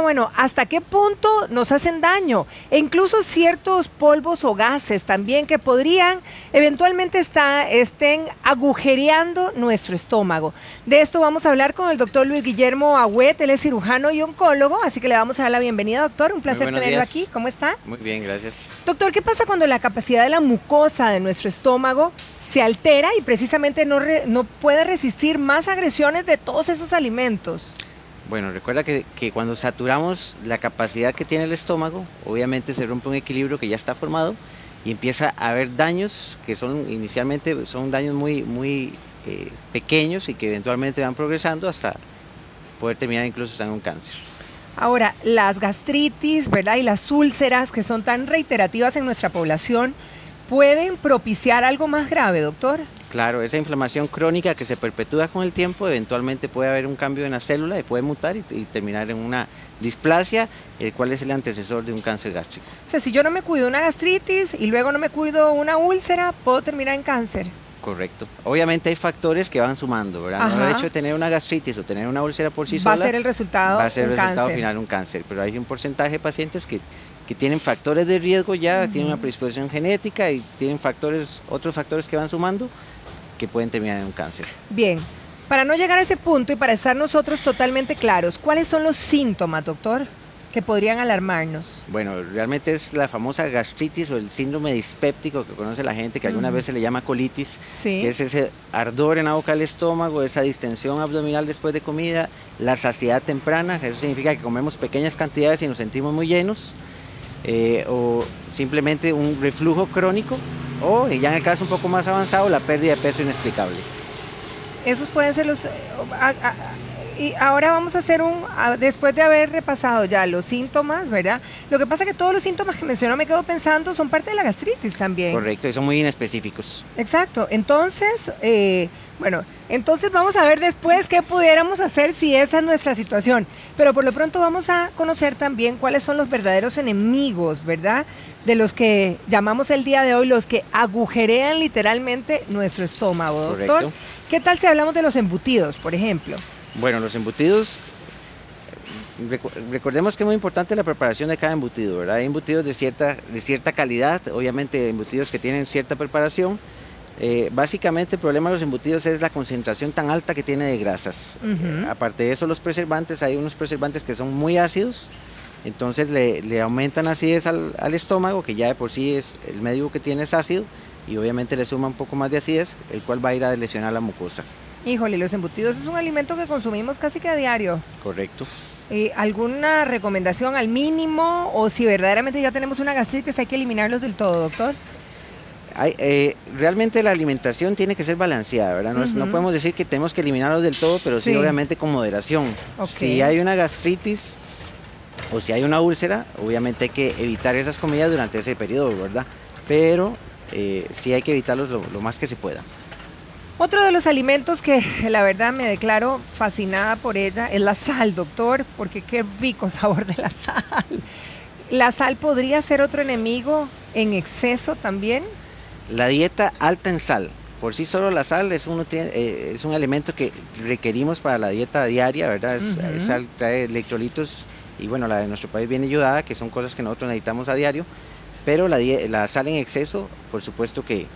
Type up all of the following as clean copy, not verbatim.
Bueno, ¿hasta qué punto nos hacen daño? E incluso ciertos polvos o gases también que podrían eventualmente estén agujereando nuestro estómago. De esto vamos a hablar con el doctor Luis Guillermo Agüet, él es cirujano y oncólogo, así que le vamos a dar la bienvenida, doctor. Un placer tenerlo días. aquí. ¿Cómo está? Muy bien, gracias. Doctor, ¿qué pasa cuando la capacidad de la mucosa de nuestro estómago se altera y precisamente no puede resistir más agresiones de todos esos alimentos? Bueno, recuerda que cuando saturamos la capacidad que tiene el estómago, obviamente se rompe un equilibrio que ya está formado y empieza a haber daños que inicialmente son daños muy pequeños y que eventualmente van progresando hasta poder terminar incluso en un cáncer. Ahora, las gastritis, ¿verdad? Y las úlceras que son tan reiterativas en nuestra población, ¿pueden propiciar algo más grave, doctor? Claro, esa inflamación crónica que se perpetúa con el tiempo, eventualmente puede haber un cambio en la célula y puede mutar y terminar en una displasia, el cual es el antecesor de un cáncer gástrico. O sea, si yo no me cuido una gastritis y luego no me cuido una úlcera, puedo terminar en cáncer. Correcto. Obviamente hay factores que van sumando, ¿verdad? Ajá. No el hecho de tener una gastritis o tener una úlcera por sí Va sola a ser el resultado, va a ser el resultado cáncer. final un cáncer, pero hay un porcentaje de pacientes que tienen factores de riesgo ya, tienen una predisposición genética y tienen otros factores que van sumando que pueden terminar en un cáncer. Bien, para no llegar a ese punto y para estar nosotros totalmente claros, ¿cuáles son los síntomas, doctor, que podrían alarmarnos? Bueno, realmente es la famosa gastritis o el síndrome dispéptico que conoce la gente, que algunas veces se le llama colitis, Sí. que es ese ardor en la boca del estómago, esa distensión abdominal después de comida, la saciedad temprana, eso significa que comemos pequeñas cantidades y nos sentimos muy llenos, o simplemente un reflujo crónico, o ya en el caso un poco más avanzado, la pérdida de peso inexplicable. Esos pueden ser los... y ahora vamos a hacer después de haber repasado ya los síntomas, ¿verdad? Lo que pasa es que todos los síntomas que mencionó, me quedo pensando, son parte de la gastritis también. Correcto, y son muy inespecíficos. Exacto, entonces, entonces vamos a ver después qué pudiéramos hacer si esa es nuestra situación. Pero por lo pronto vamos a conocer también cuáles son los verdaderos enemigos, ¿verdad? De los que llamamos el día de hoy, los que agujerean literalmente nuestro estómago, doctor. Correcto. ¿Qué tal si hablamos de los embutidos, por ejemplo? Bueno, los embutidos, recordemos que es muy importante la preparación de cada embutido, ¿verdad? Hay embutidos de cierta calidad, obviamente embutidos que tienen cierta preparación. Básicamente el problema de los embutidos es la concentración tan alta que tiene de grasas. Aparte de eso, los preservantes, hay unos preservantes que son muy ácidos, entonces le aumentan acidez al estómago, que ya de por sí es el medio que tiene es ácido, y obviamente le suma un poco más de acidez, el cual va a ir a lesionar la mucosa. Híjole, los embutidos es un alimento que consumimos casi que a diario. Correcto. ¿Alguna recomendación al mínimo o si verdaderamente ya tenemos una gastritis hay que eliminarlos del todo, doctor? Realmente la alimentación tiene que ser balanceada, ¿verdad? No podemos decir que tenemos que eliminarlos del todo, pero sí obviamente con moderación. Okay. Si hay una gastritis o si hay una úlcera, obviamente hay que evitar esas comidas durante ese periodo, ¿verdad? Pero sí hay que evitarlos lo más que se pueda. Otro de los alimentos que la verdad me declaro fascinada por ella es la sal, doctor, porque qué rico sabor de la sal. ¿La sal podría ser otro enemigo en exceso también? La dieta alta en sal, por sí solo la sal es un alimento que requerimos para la dieta diaria, ¿verdad? Sal trae electrolitos y bueno, la de nuestro país viene ayudada, que son cosas que nosotros necesitamos a diario, pero la sal en exceso, por supuesto que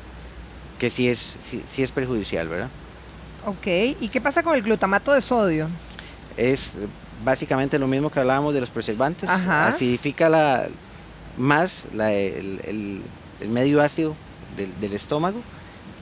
sí es perjudicial, ¿verdad? Ok, ¿y qué pasa con el glutamato de sodio? Es básicamente lo mismo que hablábamos de los preservantes. Ajá. Acidifica más el medio ácido del estómago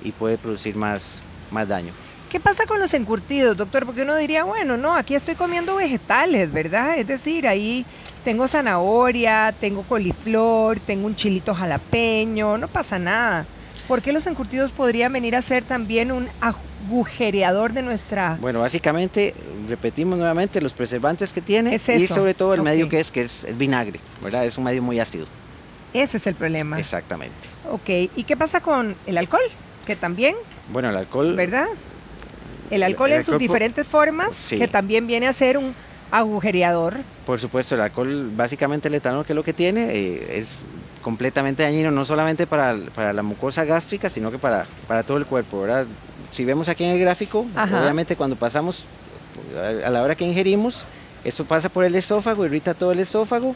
y puede producir más daño. ¿Qué pasa con los encurtidos, doctor? Porque uno diría, bueno, no, aquí estoy comiendo vegetales, ¿verdad? Es decir, ahí tengo zanahoria, tengo coliflor, tengo un chilito jalapeño, no pasa nada. ¿Por qué los encurtidos podrían venir a ser también un agujereador de nuestra...? Bueno, básicamente, repetimos nuevamente, los preservantes que tiene y sobre todo el medio que es el vinagre, ¿verdad? Es un medio muy ácido. Ese es el problema. Exactamente. Ok, ¿y qué pasa con el alcohol? Que también... Bueno, el alcohol... ¿verdad? El alcohol en sus diferentes formas, sí, que también viene a ser un agujereador. Por supuesto, el alcohol, básicamente el etanol, que es lo que tiene, es completamente dañino, no solamente para la mucosa gástrica, sino que para todo el cuerpo, ¿verdad? Si vemos aquí en el gráfico, obviamente cuando pasamos, a la hora que ingerimos, Eso pasa por el esófago, irrita todo el esófago,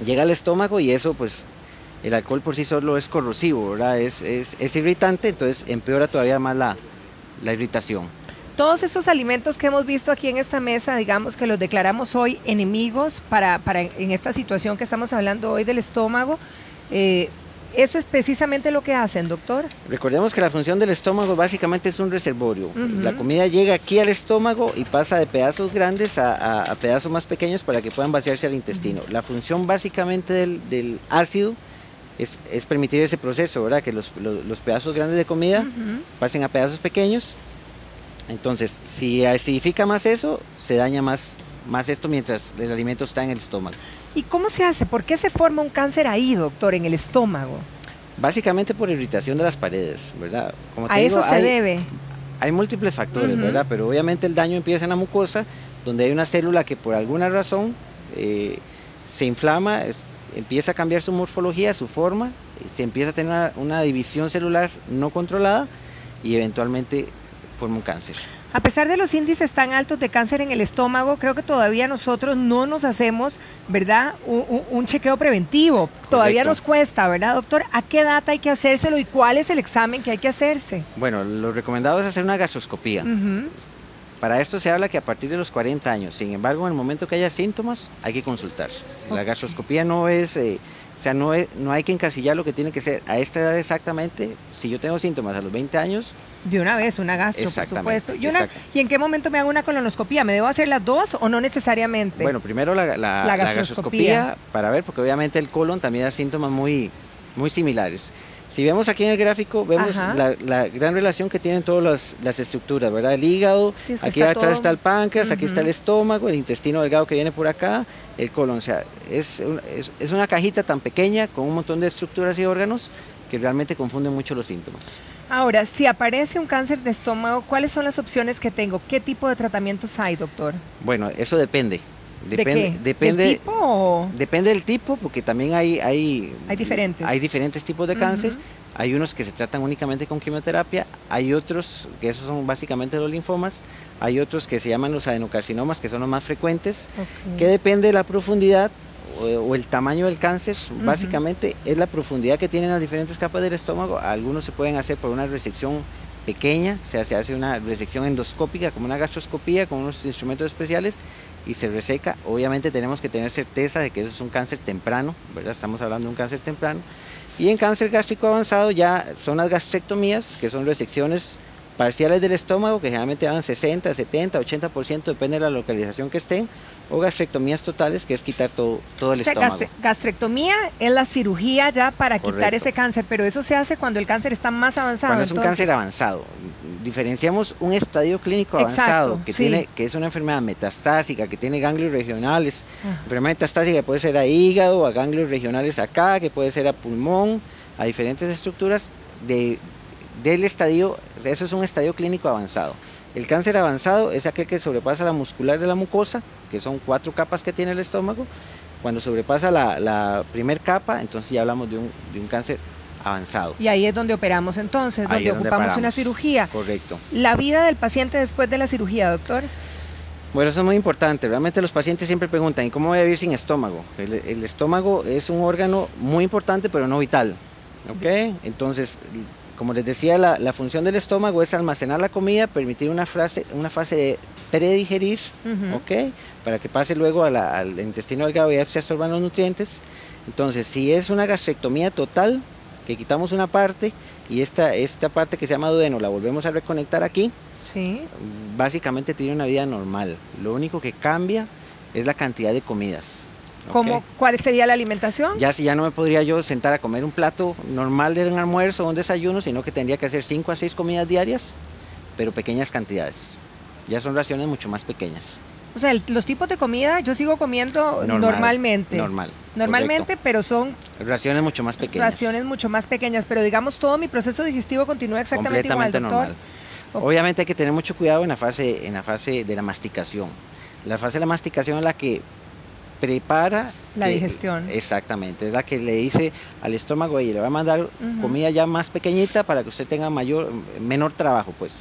llega al estómago y eso pues el alcohol por sí solo es corrosivo, ¿verdad? Es irritante, entonces empeora todavía más la irritación. Todos estos alimentos que hemos visto aquí en esta mesa, digamos que los declaramos hoy enemigos para en esta situación que estamos hablando hoy del estómago. ¿Eso es precisamente lo que hacen, doctor? Recordemos que la función del estómago básicamente es un reservorio. La comida llega aquí al estómago y pasa de pedazos grandes a pedazos más pequeños para que puedan vaciarse al intestino. La función básicamente del ácido es permitir ese proceso, ¿verdad? Que los pedazos grandes de comida pasen a pedazos pequeños. Entonces, si acidifica más eso, se daña más esto mientras el alimento está en el estómago. ¿Y cómo se hace? ¿Por qué se forma un cáncer ahí, doctor, en el estómago? Básicamente por irritación de las paredes, ¿verdad? Como te ¿A digo, eso se debe? Hay múltiples factores, ¿verdad? Pero obviamente el daño empieza en la mucosa, donde hay una célula que por alguna razón se inflama, empieza a cambiar su morfología, su forma, se empieza a tener una división celular no controlada y eventualmente forma un cáncer. A pesar de los índices tan altos de cáncer en el estómago, creo que todavía nosotros no nos hacemos, ¿verdad?, un chequeo preventivo. Correcto. Todavía nos cuesta, ¿verdad, doctor? ¿A qué edad hay que hacérselo y cuál es el examen que hay que hacerse? Bueno, lo recomendado es hacer una gastroscopía. Para esto se habla que a partir de los 40 años, sin embargo, en el momento que haya síntomas, hay que consultar. La gastroscopía no es... no hay que encasillar lo que tiene que ser a esta edad exactamente. Si yo tengo síntomas a los 20 años... De una vez, una gastro, por supuesto. ¿Y en qué momento me hago una colonoscopía? ¿Me debo hacer las dos o no necesariamente? Bueno, primero la gastroscopía para ver, porque obviamente el colon también da síntomas muy similares. Si vemos aquí en el gráfico, vemos la gran relación que tienen todas las estructuras, ¿verdad? El hígado, sí, aquí atrás está el páncreas, aquí está el estómago, el intestino delgado que viene por acá, el colon. O sea, es una cajita tan pequeña con un montón de estructuras y órganos que realmente confunden mucho los síntomas. Ahora, si aparece un cáncer de estómago, ¿cuáles son las opciones que tengo? ¿Qué tipo de tratamientos hay, doctor? Bueno, eso depende. Depende ¿del tipo? Depende del tipo, porque también hay diferentes tipos de cáncer. Hay unos que se tratan únicamente con quimioterapia, hay otros, que esos son básicamente los linfomas, hay otros que se llaman los adenocarcinomas, que son los más frecuentes, que depende de la profundidad o el tamaño del cáncer. Básicamente es la profundidad que tienen las diferentes capas del estómago. Algunos se pueden hacer por una resección pequeña, o sea, se hace una resección endoscópica, como una gastroscopía, con unos instrumentos especiales, y se reseca. Obviamente tenemos que tener certeza de que eso es un cáncer temprano, ¿verdad? Estamos hablando de un cáncer temprano. Y en cáncer gástrico avanzado ya son las gastrectomías, que son resecciones parciales del estómago, que generalmente van 60, 70, 80%, depende de la localización que estén, o gastrectomías totales, que es quitar todo el estómago. Gastrectomía es la cirugía ya para quitar ese cáncer, pero eso se hace cuando el cáncer está más avanzado. Cuando es un cáncer avanzado. Diferenciamos un estadio clínico avanzado, que es una enfermedad metastásica, que tiene ganglios regionales. Enfermedad metastásica que puede ser a hígado, a ganglios regionales acá, que puede ser a pulmón, a diferentes estructuras del estadio. Eso es un estadio clínico avanzado. El cáncer avanzado es aquel que sobrepasa la muscular de la mucosa, que son 4 capas que tiene el estómago. Cuando sobrepasa la primera capa, entonces ya hablamos de un cáncer avanzado. Y ahí es donde operamos entonces, donde ocupamos una cirugía. Correcto. ¿La vida del paciente después de la cirugía, doctor? Bueno, eso es muy importante. Realmente los pacientes siempre preguntan, ¿y cómo voy a vivir sin estómago? El estómago es un órgano muy importante, pero no vital. ¿Ok? Entonces, como les decía, la función del estómago es almacenar la comida, permitir una fase de predigerir, ¿ok? Para que pase luego al intestino delgado y ya se absorban los nutrientes. Entonces, si es una gastrectomía total, que quitamos una parte y esta parte que se llama duodeno la volvemos a reconectar aquí, básicamente tiene una vida normal. Lo único que cambia es la cantidad de comidas. ¿Cuál sería la alimentación? Ya no me podría yo sentar a comer un plato normal de un almuerzo o un desayuno, sino que tendría que hacer 5 a 6 comidas diarias, pero pequeñas cantidades. Ya son raciones mucho más pequeñas. O sea, los tipos de comida yo sigo comiendo normalmente. Normalmente, correcto. Pero son raciones mucho más pequeñas. Pero digamos todo mi proceso digestivo continúa exactamente igual, doctor. Normal. Obviamente hay que tener mucho cuidado en la fase de la masticación. La fase de la masticación es la que prepara la digestión. Exactamente, es la que le dice al estómago, y le va a mandar comida ya más pequeñita para que usted tenga menor trabajo, pues.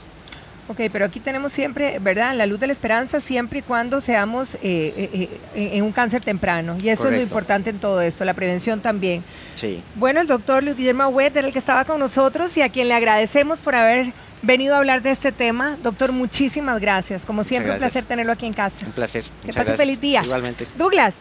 Ok, pero aquí tenemos siempre, ¿verdad? La luz de la esperanza siempre y cuando seamos en un cáncer temprano. Y eso es lo importante en todo esto, la prevención también. Sí. Bueno, el doctor Luis Guillermo Agüed era el que estaba con nosotros y a quien le agradecemos por haber venido a hablar de este tema. Doctor, muchísimas gracias. Como siempre, un placer tenerlo aquí en casa. Un placer. Que pase feliz día. Igualmente. Douglas.